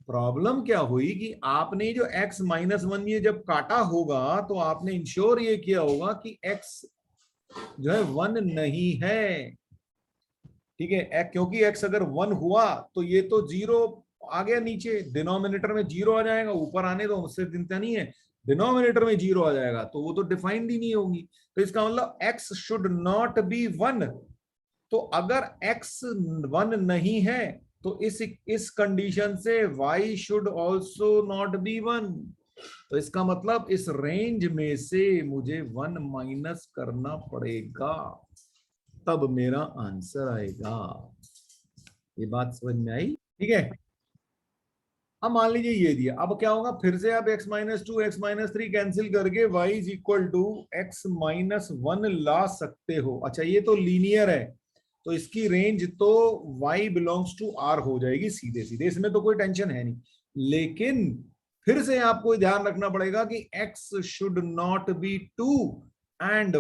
प्रॉब्लम क्या हुई कि आपने जो x माइनस 1 ये जब काटा होगा तो आपने इंश्योर ये किया होगा कि x जो है 1 नहीं है, ठीक है, क्योंकि x अगर 1 हुआ तो ये तो 0 आ गया, नीचे डिनोमिनेटर में 0 आ जाएगा, ऊपर आने दो उससे चिंता नहीं है, डिनोमिनेटर में 0 आ जाएगा तो वो तो डिफाइंड ही नहीं होगी। तो इसका मतलब x शुड नॉट बी 1। तो अगर x 1 नहीं है तो इस कंडीशन से y should also not be 1। तो इसका मतलब इस रेंज में से मुझे 1 माइनस करना पड़ेगा, तब मेरा आंसर आएगा। ये बात समझ में आई? ठीक है। अब मान लीजिए ये दिया, अब क्या होगा, फिर से आप x-2 x-3 कैंसिल करके y is equal to x-1 ला सकते हो। अच्छा ये तो लीनियर है, तो इसकी रेंज तो y बिलोंग्स टू r हो जाएगी सीधे सीधे, इसमें तो कोई टेंशन है नहीं। लेकिन फिर से आपको ध्यान रखना पड़ेगा कि x should not be 2 and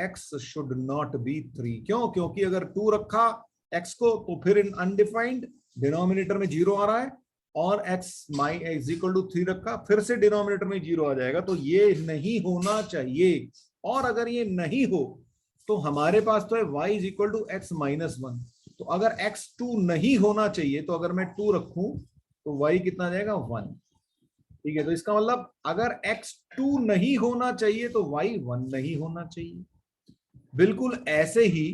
x should not be 3। क्यों? क्योंकि अगर 2 रखा x को तो फिर इन अनडिफाइंड डिनोमिनेटर में 0 आ रहा है, और x इज इक्वल टू 3 रखा, फिर से डिनोमिनेटर में 0 आ जाएगा, तो ये नहीं होना चाहिए। और अगर ये नहीं हो तो हमारे पास तो है y is equal to x-1। तो अगर x2 नहीं होना चाहिए, तो अगर मैं 2 रखूं तो y कितना जाएगा 1। ठीक है, तो इसका मतलब अगर x2 नहीं होना चाहिए तो y 1 नहीं होना चाहिए। बिल्कुल ऐसे ही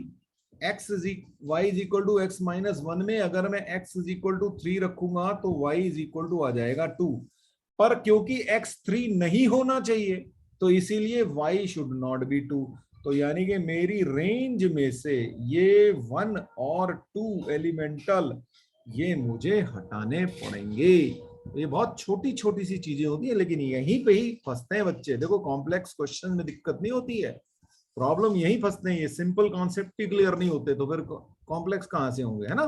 y is equal to x-1 में अगर मैं x इज इक्वल टू 3 रखूंगा तो y इज इक्वल टू आ जाएगा 2। पर क्योंकि x3 नहीं होना चाहिए तो इसीलिए y शुड नॉट बी 2। तो यानी कि मेरी रेंज में से ये 1 और 2 एलिमेंटल ये मुझे हटाने पड़ेंगे। ये बहुत छोटी छोटी सी चीजें होती है, लेकिन यहीं पे ही फंसते हैं बच्चे। देखो कॉम्प्लेक्स क्वेश्चन में दिक्कत नहीं होती है, प्रॉब्लम यही फंसते हैं। ये सिंपल कॉन्सेप्ट ही क्लियर नहीं होते तो फिर कॉम्प्लेक्स कहां से होंगे, है ना।